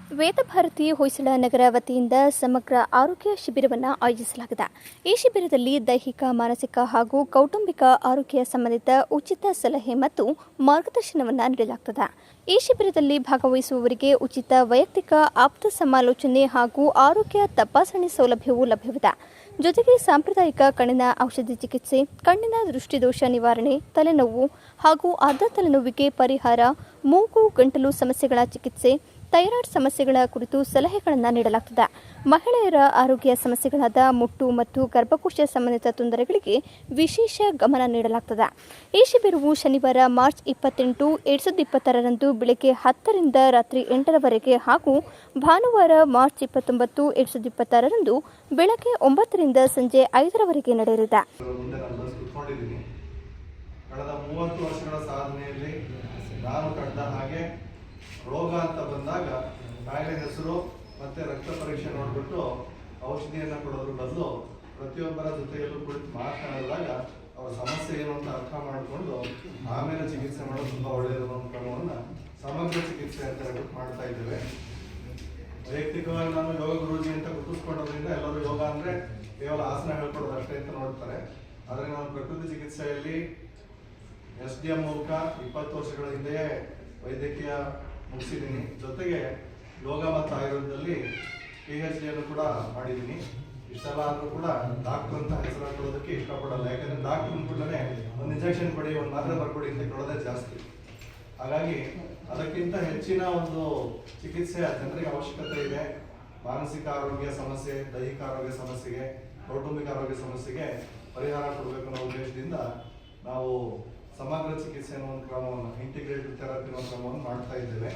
ವೇದಭಾರತಿ ಹೊಯ್ಸಳ ನಗರ ವತಿಯಿಂದ ಸಮಗ್ರ ಆರೋಗ್ಯ ಶಿಬಿರವನ್ನು ಆಯೋಜಿಸಲಾಗಿದೆ. ಈ ಶಿಬಿರದಲ್ಲಿ ದೈಹಿಕ, ಮಾನಸಿಕ ಹಾಗೂ ಕೌಟುಂಬಿಕ ಆರೋಗ್ಯ ಸಂಬಂಧಿತ ಉಚಿತ ಸಲಹೆ ಮತ್ತು ಮಾರ್ಗದರ್ಶನವನ್ನು ನೀಡಲಾಗುತ್ತದೆ. ಈ ಶಿಬಿರದಲ್ಲಿ ಭಾಗವಹಿಸುವವರಿಗೆ ಉಚಿತ ವೈಯಕ್ತಿಕ ಆಪ್ತ ಸಮಾಲೋಚನೆ ಹಾಗೂ ಆರೋಗ್ಯ ತಪಾಸಣೆ ಸೌಲಭ್ಯವೂ ಲಭ್ಯವಿದೆ. ಜೊತೆಗೆ ಸಾಂಪ್ರದಾಯಿಕ ಕಣ್ಣಿನ ಔಷಧಿ ಚಿಕಿತ್ಸೆ, ಕಣ್ಣಿನ ದೃಷ್ಟಿದೋಷ ನಿವಾರಣೆ, ತಲೆನೋವು ಹಾಗೂ ಅರ್ಧ ತಲೆನೋವಿಗೆ ಪರಿಹಾರ, ಮೂಗು ಗಂಟಲು ಸಮಸ್ಯೆಗಳ ಚಿಕಿತ್ಸೆ, ಥೈರಾಯ್ಡ್ ಸಮಸ್ಯೆಗಳ ಕುರಿತು ಸಲಹೆಗಳನ್ನು ನೀಡಲಾಗುತ್ತದೆ. ಮಹಿಳೆಯರ ಆರೋಗ್ಯ ಸಮಸ್ಯೆಗಳಾದ ಮುಟ್ಟು ಮತ್ತು ಗರ್ಭಕೋಶ ಸಂಬಂಧಿತ ತೊಂದರೆಗಳಿಗೆ ವಿಶೇಷ ಗಮನ ನೀಡಲಾಗುತ್ತದೆ. ಈ ಶಿಬಿರವು ಶನಿವಾರ ಮಾರ್ಚ್ 28, 2020ರಂದು ಬೆಳಗ್ಗೆ 10 ರಿಂದ ರಾತ್ರಿ 8ರವರೆಗೆ ಹಾಗೂ ಭಾನುವಾರ ಮಾರ್ಚ್ 29, 2026ರಂದು ಬೆಳಗ್ಗೆ 9 ರಿಂದ ಸಂಜೆ 5ರವರೆಗೆ ನಡೆಯಲಿದೆ. ಕಳೆದ 30 ವರ್ಷಗಳ ಸಾಧನೆಯಲ್ಲಿ ನಾನು ಕಂಡ ಹಾಗೆ ರೋಗ ಅಂತ ಬಂದಾಗ ಕಾಯಿಲೆ ಹೆಸರು ಮತ್ತೆ ರಕ್ತ ಪರೀಕ್ಷೆ ನೋಡಿಬಿಟ್ಟು ಔಷಧಿಯನ್ನು ಕೊಡೋದ್ರ ಬದಲು ಪ್ರತಿಯೊಬ್ಬರ ಜೊತೆಯಲ್ಲೂ ಕುಳಿತು ಮಾತನಾಡಿದಾಗ ಅವರ ಸಮಸ್ಯೆ ಏನು ಅಂತ ಅರ್ಥ ಮಾಡಿಕೊಂಡು ಆಮೇಲೆ ಚಿಕಿತ್ಸೆ ಮಾಡೋದು ತುಂಬ ಒಳ್ಳೆಯದು ಅನ್ನೋ ಕ್ರಮವನ್ನು ಸಮಗ್ರ ಚಿಕಿತ್ಸೆ ಅಂತ ಹೇಳ್ಬಿಟ್ಟು ಮಾಡ್ತಾ ಇದ್ದೇವೆ. ವೈಯಕ್ತಿಕವಾಗಿ ನಾನು ಯೋಗ ಗುರೂಜಿ ಅಂತ ಗುರುತಿಸ್ಕೊಂಡೋದ್ರಿಂದ ಎಲ್ಲರೂ ಯೋಗ ಅಂದರೆ ಕೇವಲ ಆಸನ ಹೇಳ್ಕೊಡೋದು ಅಷ್ಟೇ ಅಂತ ನೋಡ್ತಾರೆ. ಆದರೆ ನಾನು ಪ್ರಕೃತಿ ಚಿಕಿತ್ಸೆಯಲ್ಲಿ SDM ಮೂಲಕ 20 ವರ್ಷಗಳ ಹಿಂದೆಯೇ ವೈದ್ಯಕೀಯ ಮುಗಿಸಿದ್ದೀನಿ. ಜೊತೆಗೆ ಯೋಗ ಮತ್ತು ಆಯುರ್ವೇದದಲ್ಲಿ PhD ಕೂಡ ಮಾಡಿದ್ದೀನಿ. ಇಷ್ಟೆಲ್ಲ ಆದರೂ ಕೂಡ ಡಾಕ್ಟರ್ ಅಂತ ಹೆಸರು ಹಾಕೊಳ್ಳೋದಕ್ಕೆ ಇಷ್ಟಪಡಲ್ಲ. ಯಾಕಂದರೆ ಡಾಕ್ಟರ್ ಕೂಡಲೇ ಒಂದು ಇಂಜೆಕ್ಷನ್ ಕೊಡಿ, ಒಂದು ಮಾತ್ರೆ ಬರ್ಕೊಡಿ ಅಂತ ಕೊಡೋದೇ ಜಾಸ್ತಿ. ಹಾಗಾಗಿ ಅದಕ್ಕಿಂತ ಹೆಚ್ಚಿನ ಒಂದು ಚಿಕಿತ್ಸೆ ಜನರಿಗೆ ಅವಶ್ಯಕತೆ ಇದೆ. ಮಾನಸಿಕ ಆರೋಗ್ಯ ಸಮಸ್ಯೆ, ದೈಹಿಕ ಆರೋಗ್ಯ ಸಮಸ್ಯೆಗೆ, ಕೌಟುಂಬಿಕ ಆರೋಗ್ಯ ಸಮಸ್ಯೆಗೆ ಪರಿಹಾರ ಕೊಡಬೇಕು ಅನ್ನೋ ಉದ್ದೇಶದಿಂದ ನಾವು ಸಮಗ್ರ ಚಿಕಿತ್ಸೆ ಅನ್ನೋ ಒಂದು ಕ್ರಮವನ್ನು, ಇಂಟಿಗ್ರೇಟಿವ್ ಥೆರಪಿ ಅನ್ನೋ ಕ್ರಮವನ್ನು ಮಾಡ್ತಾ ಇದ್ದೇವೆ.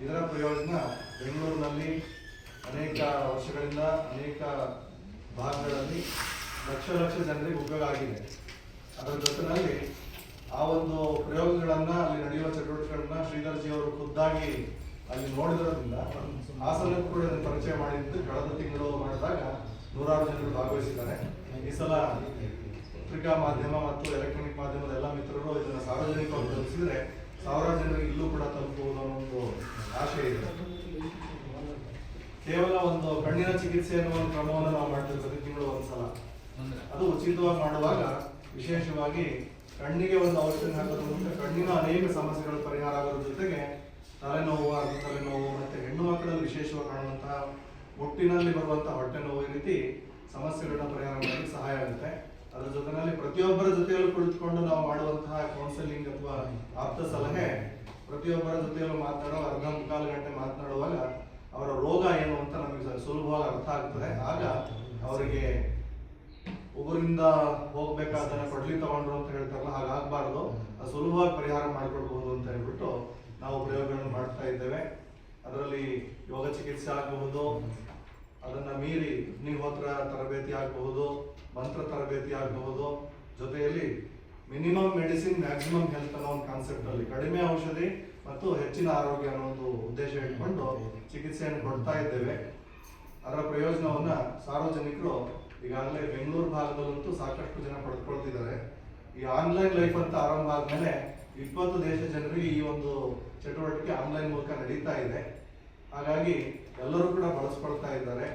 ಇದರ ಪ್ರಯೋಜನ ಬೆಂಗಳೂರಿನಲ್ಲಿ ಅನೇಕ ವರ್ಷಗಳಿಂದ ಅನೇಕ ಭಾಗಗಳಲ್ಲಿ ಲಕ್ಷ ಜನರಿಗೆ ಉಪಯೋಗ ಆಗಿದೆ. ಅದರ ಜೊತೆಯಲ್ಲಿ ಆ ಒಂದು ಪ್ರಯೋಗಗಳನ್ನು, ಅಲ್ಲಿ ನಡೆಯುವ ಚಟುವಟಿಕೆಗಳನ್ನ ಶ್ರೀಧರ್ಜಿ ಅವರು ಖುದ್ದಾಗಿ ಅಲ್ಲಿ ನೋಡಿರೋದ್ರಿಂದ ಹಾಸನಕ್ಕೂ ಕೂಡ ಪರಿಚಯ ಮಾಡಿದ್ದು ಕಳೆದ ತಿಂಗಳು ಮಾಡಿದಾಗ 100 ಜನರು ಭಾಗವಹಿಸಿದ್ದಾರೆ. ಈ ಸಲ ಪತ್ರಿಕಾ ಮಾಧ್ಯಮ ಮತ್ತು ಎಲೆಕ್ಟ್ರಾನಿಕ್ ಮಾಧ್ಯಮದ ಎಲ್ಲ ಮಿತ್ರರು ಇದನ್ನು ಸಾರ್ವಜನಿಕವಾಗಿ ತಲುಪಿಸಿದ್ರೆ 1000 ಜನರಿಗೆ ಇಲ್ಲೂ ಕೂಡ ತಲುಪಬಹುದು ಅನ್ನೋ ಒಂದು ಆಶೆ ಇದೆ. ಕೇವಲ ಒಂದು ಕಣ್ಣಿನ ಚಿಕಿತ್ಸೆ ಅನ್ನುವ ಒಂದು ಕ್ರಮವನ್ನು ನಾವು ಮಾಡ್ತೀವಿ ಪ್ರತಿ ತಿಂಗಳು ಒಂದ್ಸಲ. ಅದು ಉಚಿತವಾಗಿ ಮಾಡುವಾಗ ವಿಶೇಷವಾಗಿ ಕಣ್ಣಿಗೆ ಒಂದು ಔಷಧಿ ಹಾಕೋದ್ರ ಮೂಲಕ ಕಣ್ಣಿನ ಅನೇಕ ಸಮಸ್ಯೆಗಳು ಪರಿಹಾರ ಆಗೋದ್ರ ಜೊತೆಗೆ ತಲೆನೋವು, ಅರ್ಧ ತಲೆನೋವು ಮತ್ತೆ ಹೆಣ್ಣು ಮಕ್ಕಳಲ್ಲಿ ವಿಶೇಷವಾಗಿ ಕಾಣುವಂತಹ ಮುಟ್ಟಿನಲ್ಲಿ ಬರುವಂತಹ ಹೊಟ್ಟೆ ನೋವು, ಈ ರೀತಿ ಸಮಸ್ಯೆಗಳನ್ನ ಪರಿಹಾರ ಮಾಡಲಿಕ್ಕೆ ಸಹಾಯ ಆಗುತ್ತೆ. ಅದರ ಜೊತೆಯಲ್ಲಿ ಪ್ರತಿಯೊಬ್ಬರ ಜೊತೆಯಲ್ಲೂ ಕುಳಿತುಕೊಂಡು ನಾವು ಮಾಡುವಂತಹ ಕೌನ್ಸೆಲಿಂಗ್ ಅಥವಾ ಆಪ್ತ ಸಲಹೆ, ಪ್ರತಿಯೊಬ್ಬರ ಜೊತೆಯಲ್ಲೂ ಮಾತನಾಡುವ ಅರ್ಧ ಮುಕ್ಕಾಲು ಗಂಟೆ ಮಾತನಾಡುವಾಗ ಅವರ ರೋಗ ಏನು ಅಂತ ನಮಗೆ ಸುಲಭವಾಗಿ ಅರ್ಥ ಆಗ್ತದೆ. ಆಗ ಅವರಿಗೆ ಒಬ್ಬರಿಂದ ಹೋಗ್ಬೇಕಾದನ್ನ ಕೊಡ್ಲಿ ತಗೊಂಡ್ರು ಅಂತ ಹೇಳ್ತಾರಲ್ಲ, ಹಾಗಾಗಬಾರ್ದು. ಅದು ಸುಲಭವಾಗಿ ಪರಿಹಾರ ಮಾಡಿಕೊಡ್ಬಹುದು ಅಂತ ಹೇಳ್ಬಿಟ್ಟು ನಾವು ಪ್ರಯೋಗಗಳನ್ನು ಮಾಡ್ತಾ ಇದ್ದೇವೆ. ಅದರಲ್ಲಿ ಯೋಗ ಚಿಕಿತ್ಸೆ ಆಗಬಹುದು, ಅದನ್ನ ಮೀರಿ ಅಗ್ನಿಹೋತ್ರ ತರಬೇತಿ ಆಗಬಹುದು, ಮಂತ್ರ ತರಬೇತಿ ಆಗಬಹುದು. ಜೊತೆಯಲ್ಲಿ ಮಿನಿಮಮ್ ಮೆಡಿಸಿನ್ ಮ್ಯಾಕ್ಸಿಮಮ್ ಹೆಲ್ತ್ ಅನ್ನೋ ಒಂದು ಕಾನ್ಸೆಪ್ಟ್ ಅಲ್ಲಿ ಕಡಿಮೆ ಔಷಧಿ ಮತ್ತು ಹೆಚ್ಚಿನ ಆರೋಗ್ಯ ಅನ್ನೋ ಒಂದು ಉದ್ದೇಶ ಇಟ್ಕೊಂಡು ಚಿಕಿತ್ಸೆಯನ್ನು ಕೊಡ್ತಾ ಇದ್ದೇವೆ. ಅದರ ಪ್ರಯೋಜನವನ್ನ ಸಾರ್ವಜನಿಕರು ಈಗಾಗಲೇ ಬೆಂಗಳೂರು ಭಾಗದಲ್ಲಂತೂ ಸಾಕಷ್ಟು ಜನ ಪಡೆದುಕೊಳ್ತಿದ್ದಾರೆ. ಈ ಆನ್ಲೈನ್ ಲೈಫ್ ಅಂತ ಆರಂಭ ಆದ್ಮೇಲೆ 20 ದೇಶ ಜನರಿಗೆ ಈ ಒಂದು ಚಟುವಟಿಕೆ ಆನ್ಲೈನ್ ಮೂಲಕ ನಡೀತಾ ಇದೆ. ಹಾಗಾಗಿ ಎಲ್ಲರೂ ಕೂಡ ಬಳಸ್ಕೊಳ್ತಾ ಇದ್ದಾರೆ.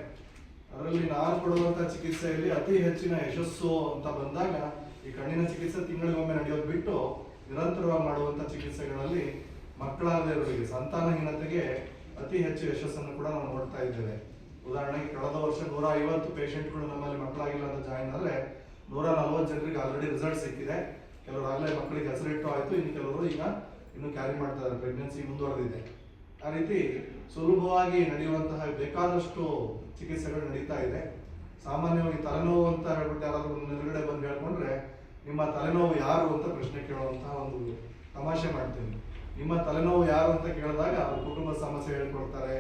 ಅದರಲ್ಲಿ ನಾನು ಕೊಡುವಂತಹ ಚಿಕಿತ್ಸೆಯಲ್ಲಿ ಅತಿ ಹೆಚ್ಚಿನ ಯಶಸ್ಸು ಅಂತ ಬಂದಾಗ ಈ ಕಣ್ಣಿನ ಚಿಕಿತ್ಸೆ ತಿಂಗಳಿಗೊಮ್ಮೆ ನಡೆಯೋದು ಬಿಟ್ಟು ನಿರಂತರವಾಗಿ ಮಾಡುವಂತಹ ಚಿಕಿತ್ಸೆಗಳಲ್ಲಿ ಮಕ್ಕಳಾಗದವರಿಗೆ ಸಂತಾನಹೀನತೆಗೆ ಅತಿ ಹೆಚ್ಚು ಯಶಸ್ಸನ್ನು ಕೂಡ ನಾವು ನೋಡ್ತಾ ಇದ್ದೇವೆ. ಉದಾಹರಣೆಗೆ ಕಳೆದ ವರ್ಷ 150 ಪೇಷಂಟ್ಗಳು ನಮ್ಮಲ್ಲಿ ಮಕ್ಕಳಾಗಿಲ್ಲ ಅಂತ ಜಾಯಿನ್ ಆದರೆ 140 ಜನರಿಗೆ ಆಲ್ರೆಡಿ ರಿಸಲ್ಟ್ ಸಿಕ್ಕಿದೆ. ಕೆಲವರು ಆಗಲೇ ಮಕ್ಕಳಿಗೆ ಹೆಸರಿಟ್ಟು ಆಯ್ತು, ಇನ್ನು ಕೆಲವರು ಈಗ ಇನ್ನು ಕ್ಯಾರಿ ಮಾಡ್ತಾ ಇದ್ದಾರೆ, ಪ್ರೆಗ್ನೆನ್ಸಿ ಮುಂದುವರೆದಿದೆ. ಆ ರೀತಿ ಸುಲಭವಾಗಿ ನಡೆಯುವಂತಹ ಬೇಕಾದಷ್ಟು ಚಿಕಿತ್ಸೆಗಳು ನಡೀತಾ ಇದೆ. ಸಾಮಾನ್ಯವಾಗಿ ತಲೆನೋವು ಅಂತ ಹೇಳ್ಬಿಟ್ಟು ಯಾರಾದ್ರೂ ಎದುರುಗಡೆ ಬಂದು ಹೇಳ್ಕೊಂಡ್ರೆ ನಿಮ್ಮ ತಲೆನೋವು ಯಾರು ಅಂತ ಪ್ರಶ್ನೆ ಕೇಳುವಂತಹ ಒಂದು ತಮಾಷೆ ಮಾಡ್ತೀವಿ. ನಿಮ್ಮ ತಲೆನೋವು ಯಾರು ಅಂತ ಕೇಳಿದಾಗ ಅವ್ರ ಕುಟುಂಬದ ಸಮಸ್ಯೆ ಹೇಳ್ಕೊಳ್ತಾರೆ,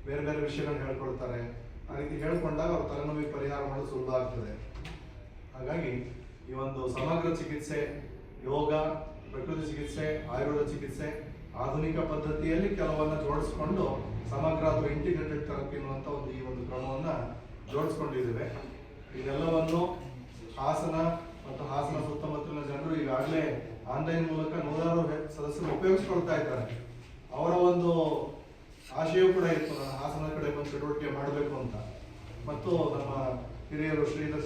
ಬೇರೆ ಬೇರೆ ವಿಷಯಗಳನ್ನ ಹೇಳ್ಕೊಳ್ತಾರೆ. ಆ ರೀತಿ ಹೇಳ್ಕೊಂಡಾಗ ಅವ್ರ ತಲೆನೋವಿಗೆ ಪರಿಹಾರ ಮಾಡೋದು ಸುಲಭ ಆಗ್ತದೆ. ಹಾಗಾಗಿ ಈ ಒಂದು ಸಮಗ್ರ ಚಿಕಿತ್ಸೆ, ಯೋಗ, ಪ್ರಕೃತಿ ಚಿಕಿತ್ಸೆ, ಆಯುರ್ವೇದ ಚಿಕಿತ್ಸೆ, ಆಧುನಿಕ ಪದ್ಧತಿಯಲ್ಲಿ ಕೆಲವನ್ನ ಜೋಡಿಸ್ಕೊಂಡು ಸಮಗ್ರ ಅಥವಾ ಇಂಟಿಗ್ರೇಟೆಡ್ ಥೆರಪಿ ಅನ್ನುವಂಥ ಈ ಒಂದು ಕ್ರಮವನ್ನ ಜೋಡಿಸ್ಕೊಂಡಿದ್ದೇವೆ. ಇದೆಲ್ಲವನ್ನು ಹಾಸನ ಮತ್ತು ಹಾಸನ ಸುತ್ತಮುತ್ತಲಿನ ಜನರು ಈಗಾಗಲೇ ಆನ್ಲೈನ್ ಮೂಲಕ 100 ಸದಸ್ಯರು ಉಪಯೋಗಿಸ್ಕೊಳ್ತಾ ಇದ್ದಾರೆ. ಅವರ ಒಂದು ಆಶಯವೂ ಕೂಡ ಇತ್ತು, ನಾನು ಹಾಸನದ ಕಡೆ ಬಂದು ಚಟುವಟಿಕೆ ಮಾಡಬೇಕು ಅಂತ. ಮತ್ತು ನಮ್ಮ ಹಿರಿಯರು ಶ್ರೀಧರ್